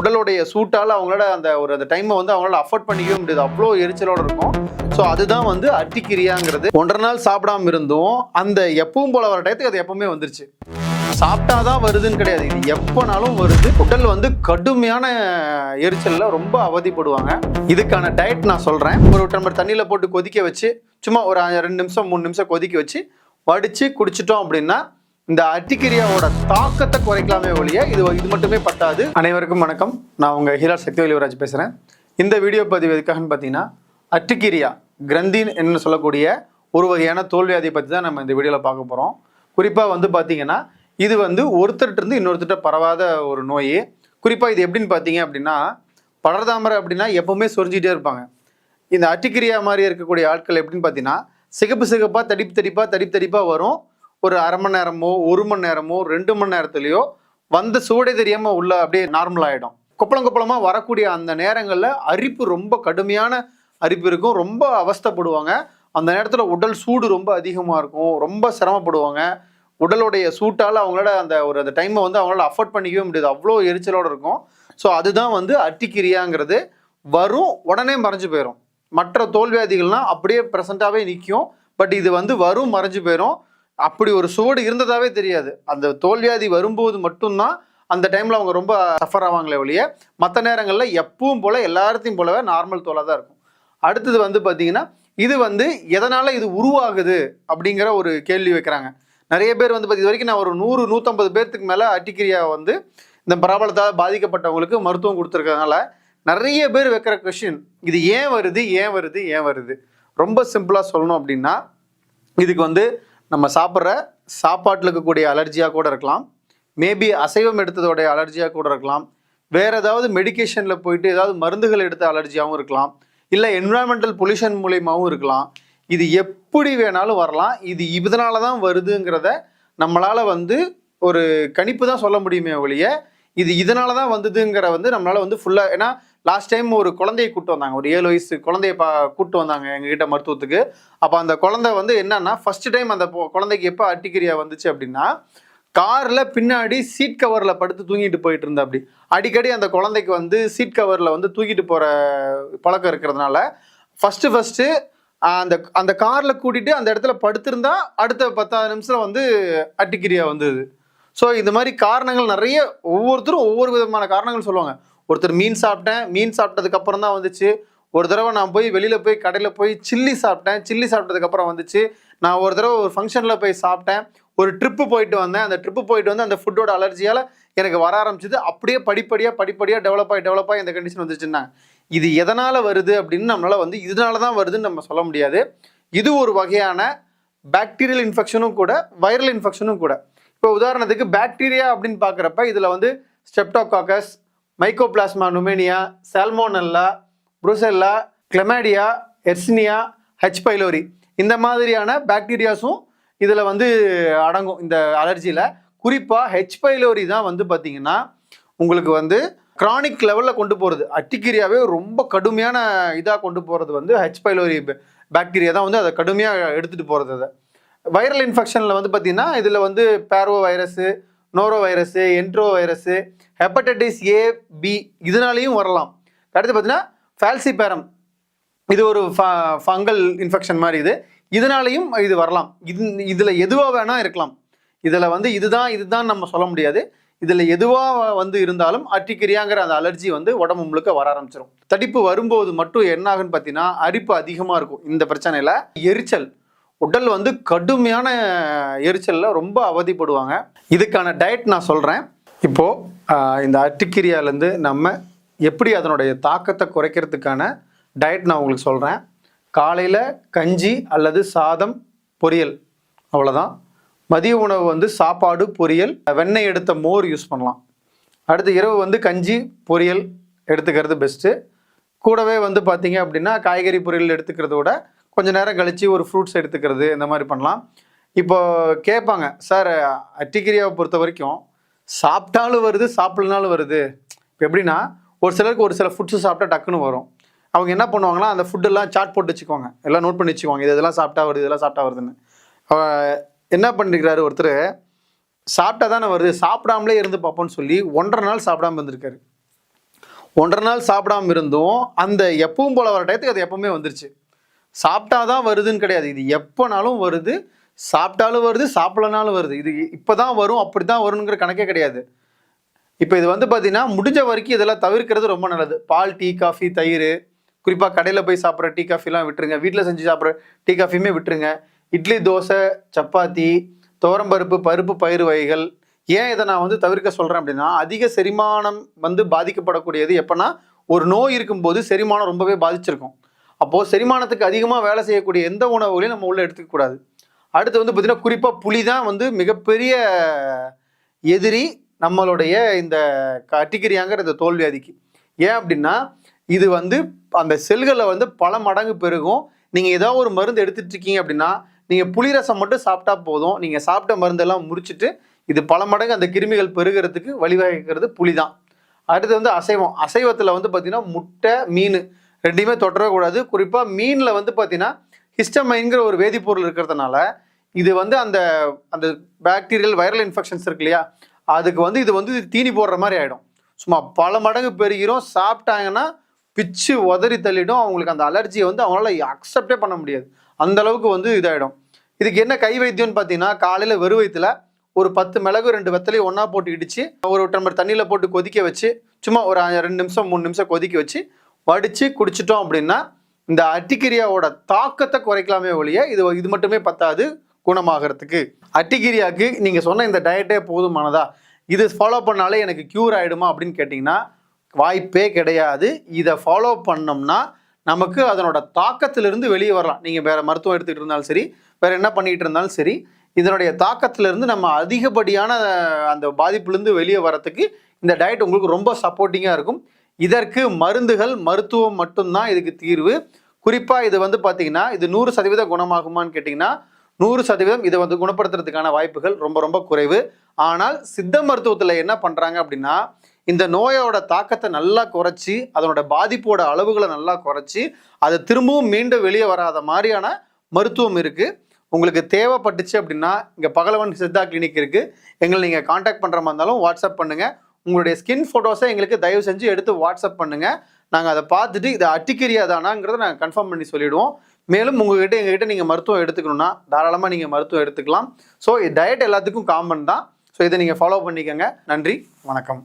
உடலுடைய சூட்டால் அவங்களோட அந்த டைமை வந்து அவங்களால அஃபோர்ட் பண்ணிக்கவே முடியாது, அவ்வளோ எரிச்சலோட இருக்கும். ஸோ அதுதான் வந்து அட்டிக்கிரியாங்கிறது. 1.5 நாள் சாப்பிடாம இருந்தும் அந்த எப்பவும் போல வர டயத்துக்கு அது எப்பவுமே வந்துருச்சு. சாப்பிட்டாதான் வருதுன்னு கிடையாது, இது எப்போனாலும் வருது. உடல் வந்து கடுமையான எரிச்சல்ல ரொம்ப அவதிப்படுவாங்க. இதுக்கான டயட் நான் சொல்றேன். ஒரு டம்ளர் தண்ணியில போட்டு கொதிக்க வச்சு சும்மா ஒரு 2 நிமிஷம் 3 நிமிஷம் கொதிக்க வச்சு வடிச்சு குடிச்சிட்டோம் அப்படின்னா இந்த அட்டிக்கிரியாவோட தாக்கத்தை குறைக்கலாமே ஒழிய இது மட்டுமே பத்தாது. அனைவருக்கும் வணக்கம், நான் உங்க ஹீரா சக்திவேல் யுவராஜ் பேசுறேன். இந்த வீடியோ பதிவு எதுக்காகன்னு பார்த்தீங்கன்னா, அட்டிக்கிரியா கிரந்தின் என்ன சொல்லக்கூடிய ஒரு வகையான தோல்வியாதியை பற்றி தான் நம்ம இந்த வீடியோவில் பார்க்க போகிறோம். குறிப்பாக வந்து பார்த்தீங்கன்னா, இது வந்து ஒருத்தர்கிட்ட இருந்து இன்னொருத்தர்கிட்ட பரவாத ஒரு நோய். குறிப்பாக இது எப்படின்னு பார்த்தீங்க அப்படின்னா, படர்தாமரை அப்படின்னா எப்பவுமே சொரிஞ்சிட்டே இருப்பாங்க. இந்த அட்டிக்கிரியா மாதிரி இருக்கக்கூடிய ஆட்கள் எப்படின்னு பார்த்தீங்கன்னா, சிகப்பாக தடிப்பாக வரும். ஒரு அரை மணி நேரமோ 1 மணி நேரமோ 2 மணி நேரத்துலையோ வந்த சூடே தெரியாமல் உள்ள அப்படியே நார்மல் ஆகிடும். கொப்பளமாக வரக்கூடிய அந்த நேரங்களில் அரிப்பு, ரொம்ப கடுமையான அரிப்பு இருக்கும். ரொம்ப அவஸ்தைப்படுவாங்க. அந்த நேரத்தில் உடல் சூடு ரொம்ப அதிகமாக இருக்கும், ரொம்ப சிரமப்படுவாங்க. உடலுடைய சூட்டால் அவங்களோட அந்த டைமை வந்து அவங்களால அஃபோர்ட் பண்ணிக்கவே முடியாது, அவ்வளோ எரிச்சலோடு இருக்கும். ஸோ அதுதான் வந்து அட்டிக்கிரியாங்கிறது. வரும், உடனே மறைஞ்சு போயிடும். மற்ற தோல்வியாதிகள்லாம் அப்படியே ப்ரெசண்ட்டாகவே நிற்கும். பட் இது வந்து வரும், மறைஞ்சு போயிடும். அப்படி ஒரு சூடு இருந்ததாவே தெரியாது. அந்த தோல்வியாதி வரும்போது மட்டும்தான் அந்த டைமில் அவங்க ரொம்ப சஃபர் ஆவாங்களே ஒழிய மற்ற நேரங்களில் எப்பவும் போல் எல்லாத்தையும் போலவே நார்மல் தோலாக தான் இருக்கும். அடுத்தது வந்து பார்த்தீங்கன்னா, இது வந்து எதனால் இது உருவாகுது அப்படிங்கிற ஒரு கேள்வி வைக்கிறாங்க. நிறைய பேர் வந்து இது வரைக்கும் நான் ஒரு 100-150 பேர்த்துக்கு மேலே அட்டிக்கிரியா வந்து இந்த பராபலத்தால் பாதிக்கப்பட்டவங்களுக்கு மருத்துவம் கொடுத்துருக்கறதுனால நிறைய பேர் வைக்கிற கொஷின், இது ஏன் வருது. ரொம்ப சிம்பிளாக சொல்லணும் அப்படின்னா, இதுக்கு வந்து நம்ம சாப்பிட்ற சாப்பாட்டில் இருக்கக்கூடிய அலர்ஜியாக கூட இருக்கலாம், மேபி அசைவம் எடுத்ததோடைய அலர்ஜியாக கூட இருக்கலாம், வேறு ஏதாவது மெடிக்கேஷனில் போயிட்டு ஏதாவது மருந்துகள் எடுத்த அலர்ஜியாகவும் இருக்கலாம், இல்லை என்விரான்மெண்டல் பொல்யூஷன் மூலியமாகவும் இருக்கலாம். இது எப்படி வேணாலும் வரலாம். இது இதனால தான் வருதுங்கிறத நம்மளால் வந்து ஒரு கணிப்பு தான் சொல்ல முடியுமே ஒழிய இது இதனால தான் வந்ததுங்கிற வந்து நம்மளால் வந்து ஃபுல்லாக. ஏன்னா லாஸ்ட் டைம் ஒரு குழந்தையை கூப்பிட்டு வந்தாங்க, ஒரு 7 வயசு குழந்தைய கூப்பிட்டு வந்தாங்க எங்ககிட்ட மருத்துவத்துக்கு. அப்போ அந்த குழந்தை வந்து என்னன்னா, ஃபர்ஸ்ட் டைம் அந்த குழந்தைக்கு எப்போ அட்டிக்கிரியா வந்துச்சு அப்படின்னா, காரில் பின்னாடி சீட் கவரில் படுத்து தூங்கிட்டு போயிட்டு இருந்தா. அப்படி அடிக்கடி அந்த குழந்தைக்கு வந்து சீட் கவரில் வந்து தூக்கிட்டு போகிற பழக்கம் இருக்கிறதுனால ஃபஸ்ட்டு அந்த காரில் கூட்டிகிட்டு அந்த இடத்துல படுத்திருந்தா அடுத்த 10 நிமிஷம் வந்து அட்டிக்கிரியா வந்தது. ஸோ இந்த மாதிரி காரணங்கள் நிறைய, ஒவ்வொருத்தரும் ஒவ்வொரு விதமான காரணங்கள் சொல்லுவாங்க. ஒருத்தர் மீன் சாப்பிட்டதுக்கு அப்புறம் தான் வந்துச்சு. ஒரு தடவை நான் போய் வெளியில் போய் கடையில் போய் சில்லி சாப்பிட்டதுக்கப்புறம் வந்துச்சு. நான் ஒரு தடவை ஒரு ஃபங்க்ஷனில் போய் சாப்பிட்டேன். ஒரு ட்ரிப்பு போயிட்டு வந்தேன். அந்த ட்ரிப்பு போயிட்டு வந்து அந்த ஃபுட்டோட அலர்ஜியால் எனக்கு வர ஆரம்பிச்சிது. அப்படியே படிப்படியாக டெவலப் ஆகி இந்த கண்டிஷன் வந்துச்சுன்னா, இது எதனால் வருது அப்படின்னு நம்மளால் வந்து இதனால தான் வருதுன்னு நம்ம சொல்ல முடியாது. இது ஒரு வகையான பாக்டீரியல் இன்ஃபெக்ஷனும் கூட, வைரல் இன்ஃபெக்ஷனும் கூட. இப்போ உதாரணத்துக்கு பாக்டீரியா அப்படின்னு பார்க்குறப்ப இதில் வந்து streptococcus, mycoplasma pneumonia, salmonella, brucella, chlamydia, yersinia, H pylori, இந்த மாதிரியான பாக்டீரியாஸும் இதில் வந்து அடங்கும் இந்த அலர்ஜியில். குறிப்பாக ஹெச் பைலோரி தான் வந்து பார்த்தீங்கன்னா உங்களுக்கு வந்து கிரானிக் லெவலில் கொண்டு போகிறது. அட்டிக்கிரியாவே ரொம்ப கடுமையான இதாக கொண்டு போகிறது வந்து ஹெச் பைலோரி பாக்டீரியா தான் வந்து அதை கடுமையாக எடுத்துகிட்டு போகிறது. அதை வைரல் இன்ஃபெக்ஷனில் வந்து பார்த்தீங்கன்னா இதில் வந்து parvo virus, noro virus, entero virus, hepatitis A, B இதனாலையும் வரலாம். அடுத்து பார்த்தீங்கன்னா ஃபால்சிபேரம், இது ஒரு ஃபங்கல் இன்ஃபெக்ஷன் மாதிரி. இதனாலையும் இது வரலாம். இதில் எதுவாக வேணால் இருக்கலாம். இதில் வந்து இதுதான் நம்ம சொல்ல முடியாது. இதில் எதுவாக வந்து இருந்தாலும் அட்டிக்கிரியாங்கிற அந்த அலர்ஜி வந்து உடம்பு முழுக்க வர ஆரம்பிச்சிடும். தடிப்பு வரும்போது மட்டும் என்ன ஆகுன்னு பார்த்தீங்கன்னா, அரிப்பு அதிகமாக இருக்கும். இந்த பிரச்சனையில் எரிச்சல், உடல் வந்து கடுமையான எரிச்சலில் ரொம்ப அவதிப்படுவாங்க. இதுக்கான டயட் நான் சொல்கிறேன். இப்போது இந்த அட்டிக்கிரியாலேருந்து நம்ம எப்படி அதனுடைய தாக்கத்தை குறைக்கிறதுக்கான டயட் நான் உங்களுக்கு சொல்கிறேன். காலையில் கஞ்சி அல்லது சாதம், பொரியல், அவ்வளோதான். மதிய உணவு வந்து சாப்பாடு, பொரியல், வெண்ணெய் எடுத்த மோர் யூஸ் பண்ணலாம். அடுத்து இரவு வந்து கஞ்சி, பொரியல் எடுத்துக்கிறது பெஸ்ட்டு. கூடவே வந்து பார்த்தீங்க அப்படின்னா காய்கறி பொரியல் எடுத்துக்கிறத விட கொஞ்சம் நேரம் கழித்து ஒரு ஃப்ரூட்ஸ் எடுத்துக்கிறது, இந்த மாதிரி பண்ணலாம். இப்போ கேட்பாங்க, சார் அட்டிக்கிரியாவை பொறுத்த வரைக்கும் சாப்பிட்டாலும் வருது சாப்பிட்லனாலும் வருது. இப்போ எப்படின்னா, ஒரு சிலருக்கு ஒரு சில ஃபுட்ஸு சாப்பிட்டா டக்குன்னு வரும். அவங்க என்ன பண்ணுவாங்கன்னா, அந்த ஃபுட்டெல்லாம் சார்ட் போட்டு வச்சுக்குவாங்க, எல்லாம் நோட் பண்ணி வச்சுக்குவாங்க, இதெல்லாம் சாப்பிட்டா வருது, இதெல்லாம் சாப்பிட்டா வருதுன்னு. என்ன பண்ணிருக்கிறாரு, ஒருத்தர் சாப்பிட்டா தானே வருது, சாப்பிடாமலே இருந்து பார்ப்போன்னு சொல்லி 1.5 நாள் சாப்பிடாம இருந்திருக்காரு. 1.5 நாள் சாப்பிடாம இருந்தும் அந்த எப்பவும் போல வர டயத்துக்கு அது எப்பவுமே வந்துருச்சு. சாப்பிட்டாதான் வருதுன்னு கிடையாது, இது எப்போனாலும் வருது. சாப்பிட்டாலும் வருது, சாப்பிடலனாலும் வருது. இது இப்போதான் வரும் அப்படிதான் வருங்கிற கணக்கே கிடையாது. இப்போ இது வந்து பார்த்தீங்கன்னா முடிஞ்ச வரைக்கும் இதெல்லாம் தவிர்க்கிறது ரொம்ப நல்லது. பால், டீ, காஃபி, தயிர், குறிப்பாக கடையில் போய் சாப்பிட்ற டீ காஃபிலாம் விட்டுருங்க. வீட்டில் செஞ்சு சாப்பிட்ற டீ காஃபியுமே விட்டுருங்க. இட்லி, தோசை, சப்பாத்தி, துவரம்பருப்பு, பருப்பு, பயிறு வகைகள். ஏன் இதை நான் வந்து தவிர்க்க சொல்கிறேன் அப்படின்னா, அதிக செரிமானம் வந்து பாதிக்கப்படக்கூடியது எப்போனா ஒரு நோய் இருக்கும்போது செரிமானம் ரொம்பவே பாதிச்சிருக்கும். அப்போது செரிமானத்துக்கு அதிகமாக வேலை செய்யக்கூடிய எந்த உணவுகளையும் நம்ம உள்ளே எடுத்துக்கக்கூடாது. அடுத்து வந்து பார்த்திங்கன்னா குறிப்பாக புளி தான் வந்து மிகப்பெரிய எதிரி நம்மளுடைய இந்த அட்டிக்கிரியாங்கிற இந்த தோல்வியாதிக்கு. ஏன் அப்படின்னா இது வந்து அந்த செல்களை வந்து பல மடங்கு பெருகும். நீங்கள் ஏதாவது ஒரு மருந்து எடுத்துட்டு இருக்கீங்க அப்படின்னா நீங்கள் புளி ரசம் மட்டும் சாப்பிட்டா போதும். நீங்கள் சாப்பிட்ட மருந்தெல்லாம் முடிச்சுட்டு இது பல மடங்கு அந்த கிருமிகள் பெருகிறதுக்கு வழிவகுக்கிறது புளி தான். அடுத்து வந்து அசைவம். அசைவத்தில் வந்து பார்த்தீங்கன்னா முட்டை, மீன் ரெண்டையுமே தொடரவே கூடாது. குறிப்பாக மீனில் வந்து பார்த்தீங்கன்னா ஹிஸ்டமைன்கிற ஒரு வேதிப்பொருள் இருக்கிறதுனால இது வந்து அந்த அந்த பாக்டீரியல் வைரல் இன்ஃபெக்ஷன்ஸ் இருக்கு இல்லையா, அதுக்கு வந்து இது வந்து தீனி போடுற மாதிரி ஆகிடும். சும்மா பல மடங்கு பெருகிறோம். சாப்பிட்டாங்கன்னா பிச்சு உதறி தள்ளிடும். அவங்களுக்கு அந்த அலர்ஜியை வந்து அவங்களால அக்செப்டே பண்ண முடியாது. அந்த அளவுக்கு வந்து இதாகிடும். இதுக்கு என்ன கை வைத்தியம்னு பார்த்தீங்கன்னா, காலையில் வெறும் வயிற்றுல ஒரு 10 மிளகு 2 வெத்தலையும் ஒன்றா போட்டு இடித்து ஒரு டம்ளர் தண்ணியில் போட்டு கொதிக்க வச்சு சும்மா ஒரு 2 நிமிஷம் 3 நிமிஷம் கொதிக்க வச்சு வடித்து குடிச்சிட்டோம் அப்படின்னா இந்த அட்டிக்கிரியாவோட தாக்கத்தை குறைக்கலாமே ஒழிய இது மட்டுமே பத்தாது குணமாகறதுக்கு. அட்டிக்கிரியாவுக்கு நீங்கள் சொன்ன இந்த டயட்டே போதுமானதா, இது ஃபாலோ பண்ணாலே எனக்கு க்யூர் ஆகிடுமா அப்படின்னு கேட்டிங்கன்னா வாய்ப்பே கிடையாது. இதை ஃபாலோ பண்ணோம்னா நமக்கு அதனோட தாக்கத்திலிருந்து வெளியே வரலாம். நீங்கள் வேறு மருத்துவம் எடுத்துகிட்டு இருந்தாலும் சரி, வேறு என்ன பண்ணிகிட்டு இருந்தாலும் சரி, இதனுடைய தாக்கத்திலிருந்து நம்ம அதிகப்படியான அந்த பாதிப்புலேருந்து வெளியே வரத்துக்கு இந்த டயட் உங்களுக்கு ரொம்ப சப்போர்ட்டிங்காக இருக்கும். இதற்கு மருந்துகள், மருத்துவம் மட்டும்தான் இதுக்கு தீர்வு. குறிப்பாக இது வந்து பார்த்திங்கன்னா இது 100% குணமாகுமான்னு கேட்டிங்கன்னா 100% இதை வந்து குணப்படுத்துறதுக்கான வாய்ப்புகள் ரொம்ப ரொம்ப குறைவு. ஆனால் சித்த மருத்துவத்தில் என்ன பண்ணுறாங்க அப்படின்னா இந்த நோயோட தாக்கத்தை நல்லா குறைச்சி அதனோட பாதிப்போட அளவுகளை நல்லா குறைச்சி அதை திரும்பவும் மீண்டும் வெளியே வராத மாதிரியான மருத்துவம் இருக்குது. உங்களுக்கு தேவைப்பட்டுச்சு அப்படின்னா இங்கே பகலவன் சித்தா கிளினிக் இருக்குது. எங்களை நீங்கள் காண்டாக்ட் பண்ணுற மாதிரி இருந்தாலும் வாட்ஸ்அப் பண்ணுங்கள். உங்களுடைய ஸ்கின் ஃபோட்டோஸை எங்களுக்கு தயவு செஞ்சு எடுத்து வாட்ஸ்அப் பண்ணுங்கள். நாங்கள் அதை பார்த்துட்டு இதை அட்டிக்கிரியா தானாங்கிறத நாங்கள் கன்ஃபார்ம் பண்ணி சொல்லிவிடுவோம். மேலும் எங்ககிட்ட நீங்கள் மருத்துவம் எடுத்துக்கணும்னா தாராளமாக நீங்கள் மருத்துவம் எடுத்துக்கலாம். ஸோ டயட் எல்லாத்துக்கும் காமன் தான். ஸோ இதை நீங்கள் ஃபாலோ பண்ணிக்கோங்க. நன்றி, வணக்கம்.